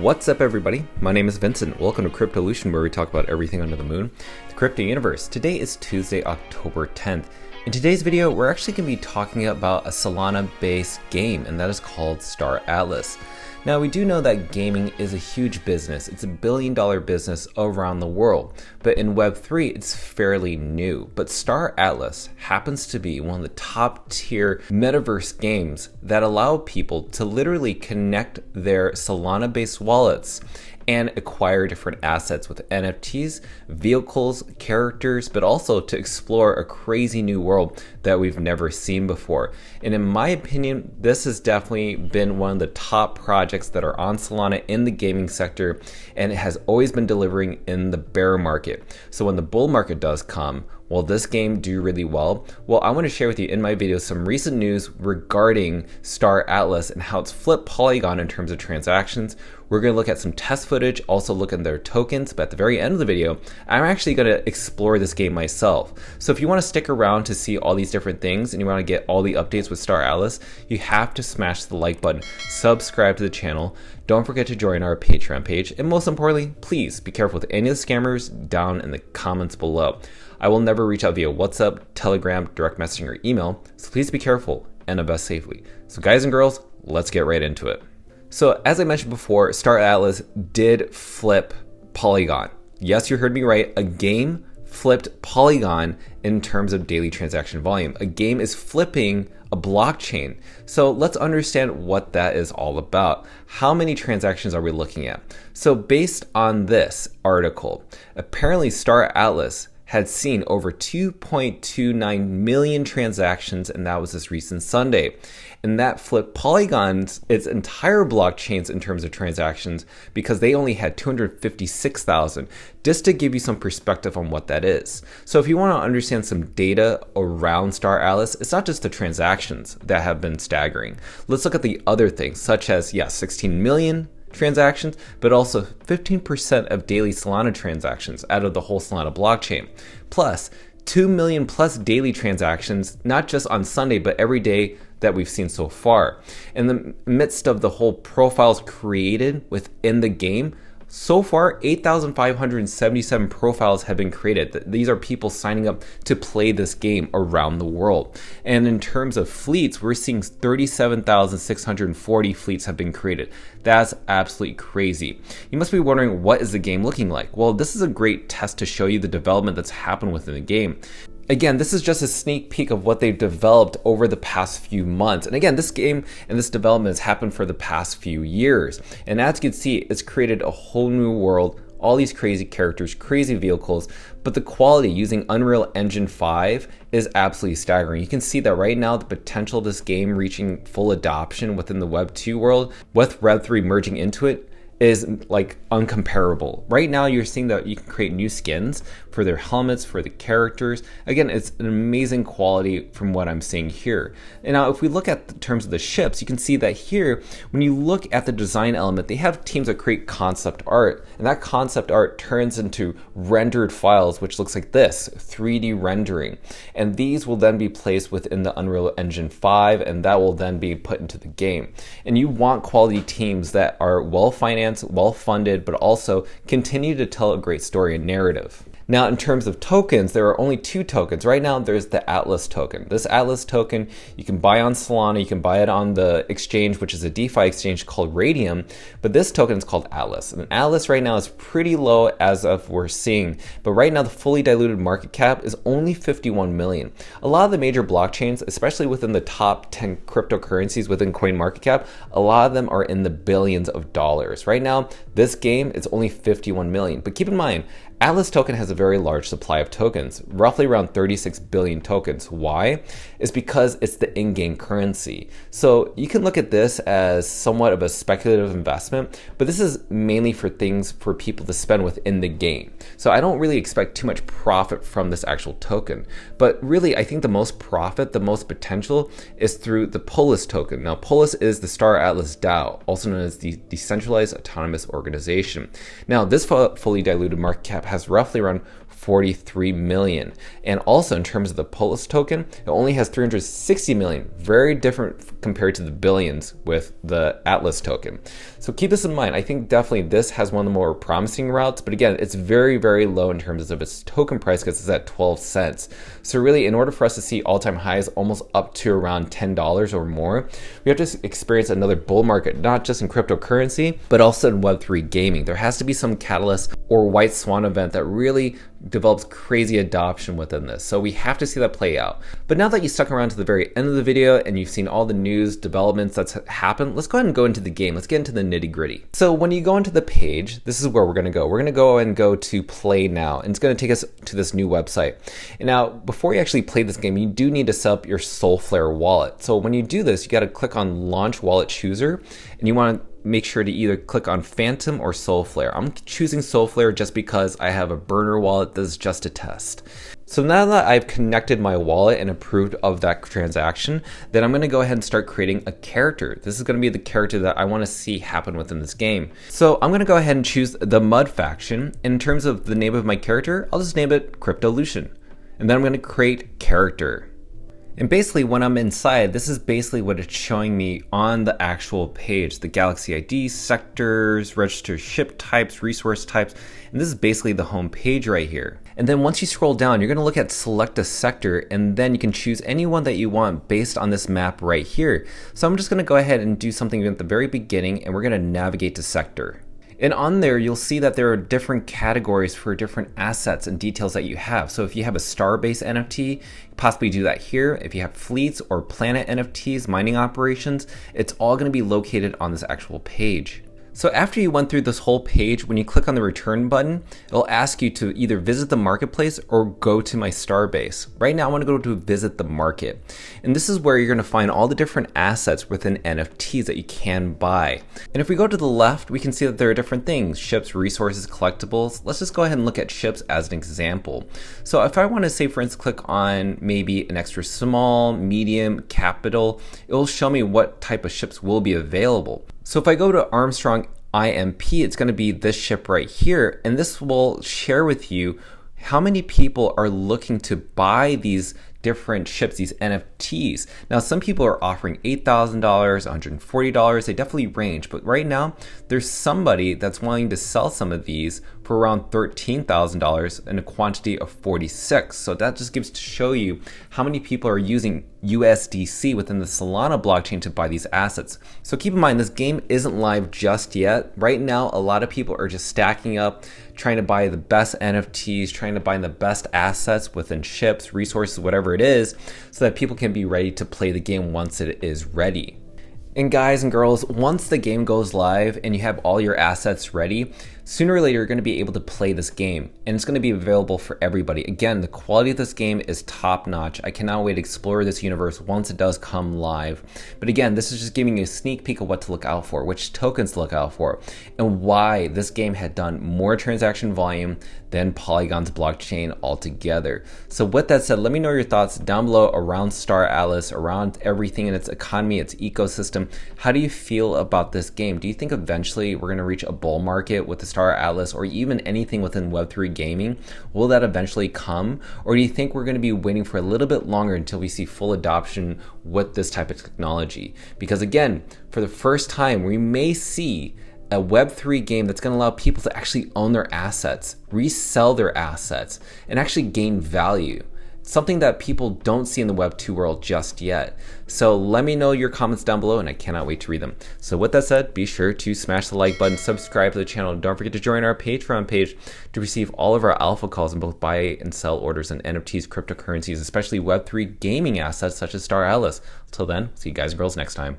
What's up, everybody? My name is Vincent. Welcome to Cryptolution, where we talk about everything under the moon, the crypto universe. Today is Tuesday, October 10th. In today's video, we're actually going to be talking about a Solana-based game, and that is called Star Atlas. Now, we do know that gaming is a huge business. It's $1 billion business around the world. But in Web3, it's fairly new. But Star Atlas happens to be one of the top tier metaverse games that allow people to literally connect their Solana-based wallets and acquire different assets with NFTs, vehicles, characters, but also to explore a crazy new world that we've never seen before. And in my opinion, this has definitely been one of the top projects that are on Solana in the gaming sector, and it has always been delivering in the bear market. So when the bull market does come, will this game do really well? Well, I want to share with you in my video some recent news regarding Star Atlas and how it's flipped Polygon in terms of transactions. We're going to look at some test footage, also look at their tokens, but at the very end of the video, I'm actually going to explore this game myself. So if you want to stick around to see all these different things and you want to get all the updates with Star Atlas, you have to smash the like button, subscribe to the channel, don't forget to join our Patreon page, and most importantly, please be careful with any of the scammers down in the comments below. I will never reach out via WhatsApp, Telegram, direct messaging, or email, so please be careful and invest safely. So guys and girls, let's get right into it. So as I mentioned before, Star Atlas did flip Polygon. Yes, you heard me right. A game flipped Polygon in terms of daily transaction volume. A game is flipping a blockchain. So let's understand what that is all about. How many transactions are we looking at? So based on this article, apparently Star Atlas had seen over 2.29 million transactions, and that was this recent Sunday. And that flipped Polygon's its entire blockchains in terms of transactions because they only had 256,000, just to give you some perspective on what that is. So if you want to understand some data around Star Atlas, it's not just the transactions that have been staggering. Let's look at the other things, such as, 16 million transactions, but also 15% of daily Solana transactions out of the whole Solana blockchain. Plus 2 million plus daily transactions, not just on Sunday, but every day that we've seen so far. In the midst of the whole profiles created within the game, so far, 8,577 profiles have been created. These are people signing up to play this game around the world. And in terms of fleets, we're seeing 37,640 fleets have been created. That's absolutely crazy. You must be wondering, what is the game looking like? Well, this is a great test to show you the development that's happened within the game. Again, this is just a sneak peek of what they've developed over the past few months. And again, this game and this development has happened for the past few years. And as you can see, it's created a whole new world, all these crazy characters, crazy vehicles, but the quality using Unreal Engine 5 is absolutely staggering. You can see that right now the potential of this game reaching full adoption within the Web 2 world with Web 3 merging into it is like uncomparable. Right now you're seeing that you can create new skins for their helmets, for the characters. Again, it's an amazing quality from what I'm seeing here. And now if we look at the terms of the ships, you can see that here, when you look at the design element, they have teams that create concept art, and that concept art turns into rendered files, which looks like this, 3D rendering. And these will then be placed within the Unreal Engine 5, and that will then be put into the game. And you want quality teams that are well-financed, well-funded, but also continue to tell a great story and narrative. Now, in terms of tokens, there are only two tokens. Right now, there's the Atlas token. This Atlas token, you can buy on Solana, you can buy it on the exchange, which is a DeFi exchange called Radium, but this token is called Atlas. And Atlas right now is pretty low as of we're seeing, but right now the fully diluted market cap is only 51 million. A lot of the major blockchains, especially within the top 10 cryptocurrencies within CoinMarketCap, a lot of them are in the billions of dollars. Right now, this game is only 51 million, but keep in mind, Atlas token has a very large supply of tokens, roughly around 36 billion tokens. Why? It's because it's the in-game currency. So you can look at this as somewhat of a speculative investment, but this is mainly for things for people to spend within the game. So I don't really expect too much profit from this actual token. But really, I think the most profit, the most potential is through the Polis token. Now, Polis is the Star Atlas DAO, also known as the Decentralized Autonomous Organization. Now, this fully diluted market cap has roughly around 43 million. And also in terms of the Polis token, it only has 360 million. Very different compared to the billions with the Atlas token. So keep this in mind. I think definitely this has one of the more promising routes, but again, it's very, very low in terms of its token price because it's at 12 cents. So really, in order for us to see all-time highs almost up to around $10 or more, we have to experience another bull market, not just in cryptocurrency, but also in Web3 gaming. There has to be some catalyst or white swan event that really develops crazy adoption within this. So we have to see that play out. But now that you stuck around to the very end of the video and you've seen all the news developments that's happened, let's go ahead and go into the game. Let's get into the nitty gritty. So when you go into the page, this is where we're gonna go. We're gonna go to play now, and it's gonna take us to this new website. And now, before you actually play this game, you do need to set up your Solflare wallet. So when you do this, you gotta click on Launch Wallet Chooser, and you wanna make sure to either click on Phantom or Solflare. I'm choosing Solflare just because I have a burner wallet that's just a test. So now that I've connected my wallet and approved of that transaction, then I'm gonna go ahead and start creating a character. This is gonna be the character that I wanna see happen within this game. So I'm gonna go ahead and choose the Mud faction. In terms of the name of my character, I'll just name it Cryptolution. And then I'm gonna create character. And basically when I'm inside, this is basically what it's showing me on the actual page. The Galaxy ID, sectors, registered ship types, resource types, and this is basically the home page right here. And then once you scroll down, you're gonna look at select a sector, and then you can choose any one that you want based on this map right here. So I'm just gonna go ahead and do something at the very beginning, and we're gonna navigate to sector. And on there, you'll see that there are different categories for different assets and details that you have. So if you have a star-based NFT, possibly do that here. If you have fleets or planet NFTs, mining operations, it's all gonna be located on this actual page. So after you went through this whole page, when you click on the return button, it'll ask you to either visit the marketplace or go to my Starbase. Right now I want to go to visit the market. And this is where you're going to find all the different assets within NFTs that you can buy. And if we go to the left, we can see that there are different things: ships, resources, collectibles. Let's just go ahead and look at ships as an example. So if I want to say, for instance, click on maybe an extra small, medium, capital, it will show me what type of ships will be available. So if I go to Armstrong IMP, it's going to be this ship right here, and this will share with you how many people are looking to buy these different ships, these NFTs. Now, some people are offering $8,000, $140. They definitely range, but right now there's somebody that's wanting to sell some of these for around $13,000 in a quantity of 46. So that just gives to show you how many people are using USDC within the Solana blockchain to buy these assets. So keep in mind, this game isn't live just yet. Right now, a lot of people are just stacking up, trying to buy the best NFTs, trying to buy the best assets within ships, resources, whatever it is, so that people can be ready to play the game once it is ready. And guys and girls, once the game goes live and you have all your assets ready, sooner or later you're going to be able to play this game, and it's going to be available for everybody. Again, the quality of this game is top notch. I cannot wait to explore this universe once it does come live. But again, this is just giving you a sneak peek of what to look out for, which tokens to look out for, and why this game had done more transaction volume than Polygon's blockchain altogether. So with that said, let me know your thoughts down below around Star Atlas, around everything in its economy, its ecosystem. How do you feel about this game? Do you think eventually we're going to reach a bull market with the Star Atlas, or even anything within Web3 gaming? Will that eventually come? Or do you think we're going to be waiting for a little bit longer until we see full adoption with this type of technology? Because again, for the first time, we may see a Web3 game that's going to allow people to actually own their assets, resell their assets, and actually gain value. Something that people don't see in the Web 2 world just yet. So let me know your comments down below, and I cannot wait to read them. So with that said, be sure to smash the like button, subscribe to the channel, and don't forget to join our Patreon page to receive all of our alpha calls in both buy and sell orders in NFTs, cryptocurrencies, especially Web3 gaming assets such as Star Atlas. Till then, see you guys and girls next time.